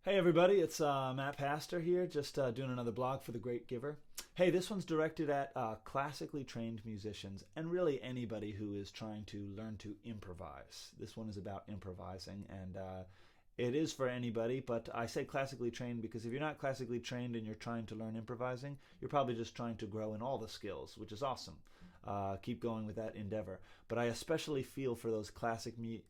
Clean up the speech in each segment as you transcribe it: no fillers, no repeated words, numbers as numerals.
Hey everybody, it's Matt Pastor here, just doing another blog for The Great Giver. Hey, this one's directed at classically trained musicians and really anybody who is trying to learn to improvise. This one is about improvising, and it is for anybody, but I say classically trained because if you're not classically trained and you're trying to learn improvising, you're probably just trying to grow in all the skills, which is awesome. Keep going with that endeavor. But I especially feel for those classically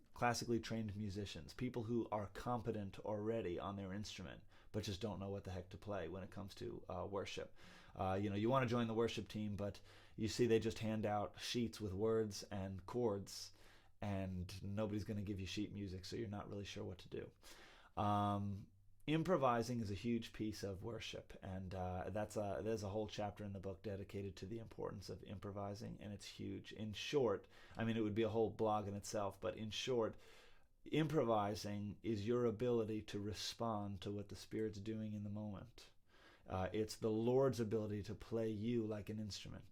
trained musicians, people who are competent already on their instrument, but just don't know what the heck to play when it comes to worship. You want to join the worship team, but you see they just hand out sheets with words and chords, and nobody's going to give you sheet music, so you're not really sure what to do. Improvising is a huge piece of worship, and there's a whole chapter in the book dedicated to the importance of improvising, and it's huge. In short, I mean, it would be a whole blog in itself, but in short, improvising is your ability to respond to what the Spirit's doing in the moment. It's the Lord's ability to play you like an instrument.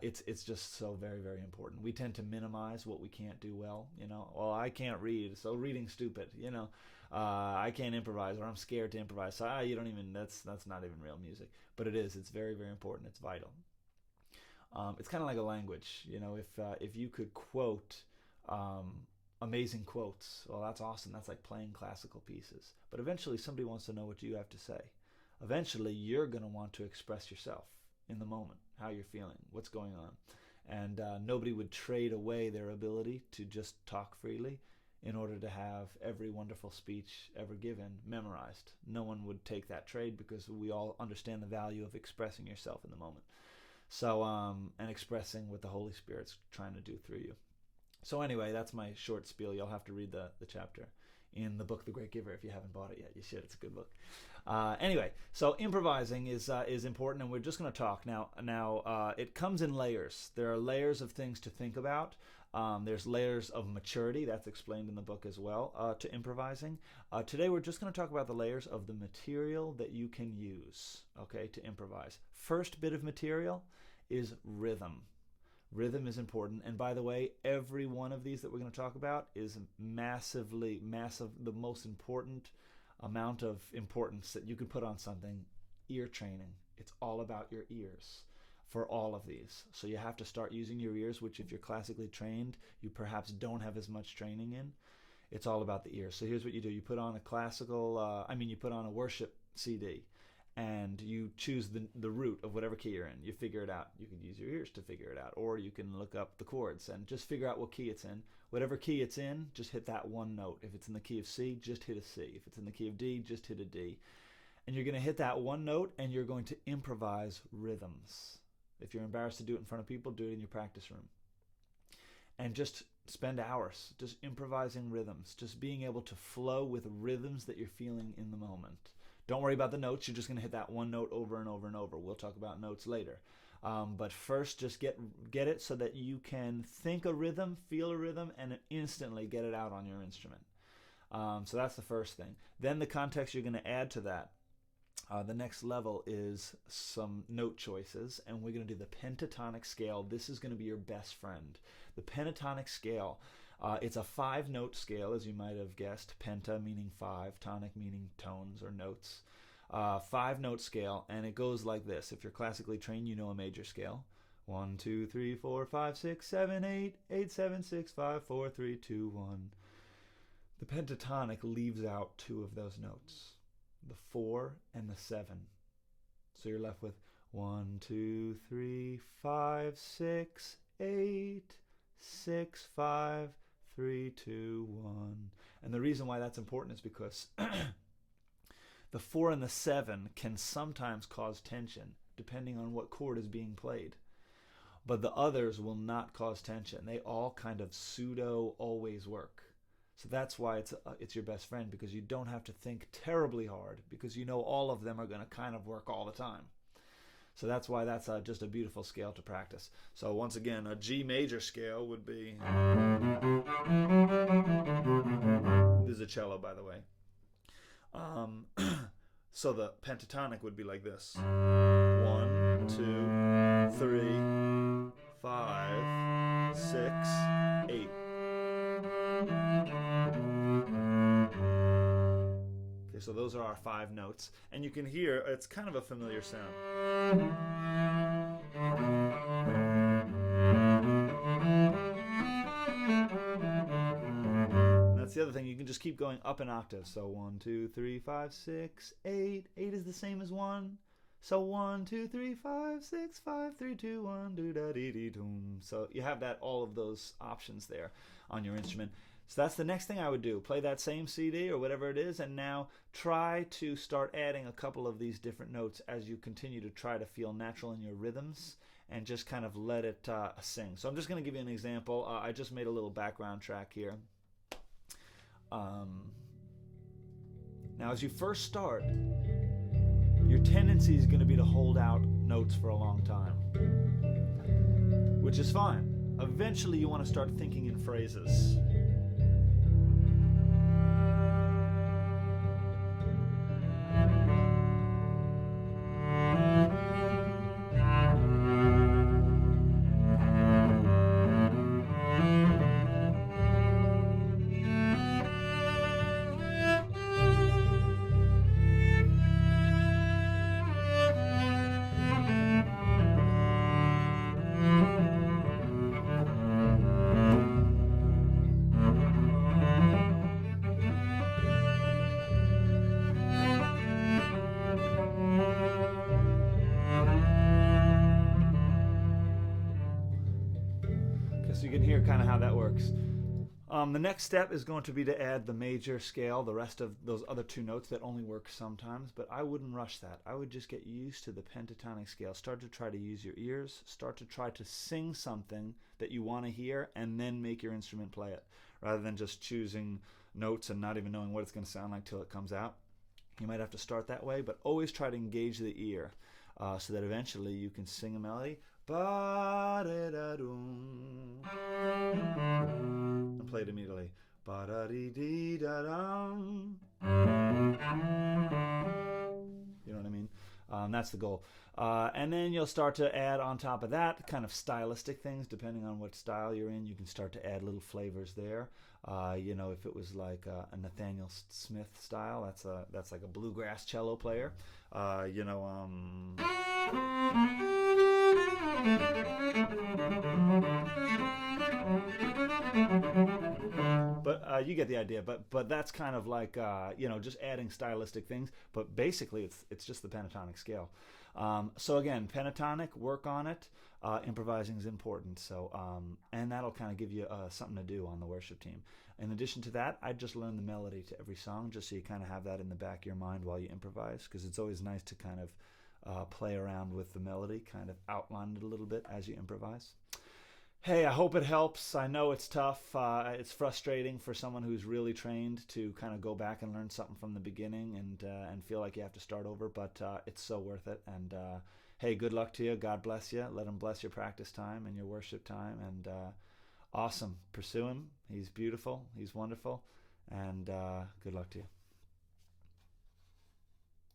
It's just so very, very important. We tend to minimize what we can't do well. Well, I can't read, so reading's stupid. I can't improvise, or I'm scared to improvise. So you don't even. That's not even real music, but it is. It's very, very important. It's vital. It's kind of like a language. If you could quote amazing quotes, well, that's awesome. That's like playing classical pieces. But eventually, somebody wants to know what you have to say. Eventually, you're going to want to express yourself in the moment, how you're feeling, what's going on. And nobody would trade away their ability to just talk freely in order to have every wonderful speech ever given memorized. No one would take that trade because we all understand the value of expressing yourself in the moment. So, and expressing what the Holy Spirit's trying to do through you. So anyway, that's my short spiel. You'll have to read the chapter in the book The Great Giver. If you haven't bought it yet, you should. It's a good book. Anyway, so improvising is important, and we're just going to talk now. It comes in layers. There are layers of things to think about. There's layers of maturity that's explained in the book as well to improvising. Today we're just going to talk about the layers of the material that you can use, okay, to improvise. First bit of material is rhythm. Rhythm is important, and by the way, every one of these that we're going to talk about is massive, the most important amount of importance that you can put on something. Ear training. It's all about your ears for all of these. So you have to start using your ears, which if you're classically trained, you perhaps don't have as much training in. It's all about the ears. So here's what you do. You put on you put on a worship CD, and you choose the root of whatever key you're in. You figure it out. You can use your ears to figure it out, or you can look up the chords and just figure out what key it's in. Whatever key it's in, just hit that one note. If it's in the key of C, just hit a C. If it's in the key of D, just hit a D. And you're going to hit that one note, and you're going to improvise rhythms. If you're embarrassed to do it in front of people, do it in your practice room. And just spend hours just improvising rhythms, just being able to flow with rhythms that you're feeling in the moment. Don't worry about the notes. You're just going to hit that one note over and over and over. We'll talk about notes later. But first, just get it so that you can think a rhythm, feel a rhythm, and instantly get it out on your instrument. So that's the first thing. Then the context you're going to add to that. The next level is some note choices, and we're going to do the pentatonic scale. This is going to be your best friend. The pentatonic scale. It's a 5-note scale, as you might have guessed. Penta meaning 5, tonic meaning tones or notes. 5-note scale, and it goes like this. If you're classically trained, you know a major scale. 1, 2, 3, 4, 5, 6, 7, 8, 8, 7, 6, 5, 4, 3, 2, 1. The pentatonic leaves out 2 of those notes, the 4 and the 7. So you're left with 1, 2, 3, 5, 6, 8, 6, 5, 3, 2, 1. And the reason why that's important is because the 4 and the 7 can sometimes cause tension depending on what chord is being played. But the others will not cause tension. They all kind of pseudo always work. So that's why it's your best friend, because you don't have to think terribly hard, because you know all of them are going to kind of work all the time. So that's why that's just a beautiful scale to practice. So once again, a G major scale would be... This is a cello, by the way. So the pentatonic would be like this. 1, 2, 3, 5, 6, 8. Okay, So those are our 5 notes. And you can hear, it's kind of a familiar sound. And that's the other thing, you can just keep going up an octave. So 1, 2, 3, 5, 6, 8. 8 is the same as 1. So 1, 2, 3, 5, 6, 5, 3, 2, 1, do da dee dee doom. So you have that, all of those options there on your instrument. So that's the next thing I would do. Play that same CD or whatever it is, and now try to start adding a couple of these different notes as you continue to try to feel natural in your rhythms, and just kind of let it sing. So I'm just going to give you an example. I just made a little background track here. Now as you first start, your tendency is going to be to hold out notes for a long time, which is fine. Eventually you want to start thinking in phrases. So you can hear kind of how that works. The next step is going to be to add the major scale, the rest of those other 2 notes that only work sometimes, but I wouldn't rush that. I would just get used to the pentatonic scale. Start to try to use your ears. Start to try to sing something that you want to hear, and then make your instrument play it, rather than just choosing notes and not even knowing what it's going to sound like till it comes out. You might have to start that way, but always try to engage the ear so that eventually you can sing a melody. Ba-da-da-dum. And play it immediately. Ba-da-dee-dee-da-dum. You know what I mean? That's the goal. And then you'll start to add on top of that kind of stylistic things. Depending on what style you're in, you can start to add little flavors there. You know, if it was like a Nathaniel Smith style, that's like a bluegrass cello player. You know, but you get the idea. But that's kind of like you know, just adding stylistic things. But basically, it's just the pentatonic scale. So again, pentatonic, work on it. Improvising is important. So and that'll kind of give you something to do on the worship team. In addition to that, I just learn the melody to every song, just so you kind of have that in the back of your mind while you improvise, because it's always nice to kind of play around with the melody, kind of outline it a little bit as you improvise. Hey, I hope it helps. I know it's tough. It's frustrating for someone who's really trained to kind of go back and learn something from the beginning and feel like you have to start over, but it's so worth it. And hey, good luck to you. God bless you. Let him bless your practice time and your worship time. And awesome. Pursue him. He's beautiful. He's wonderful. And good luck to you.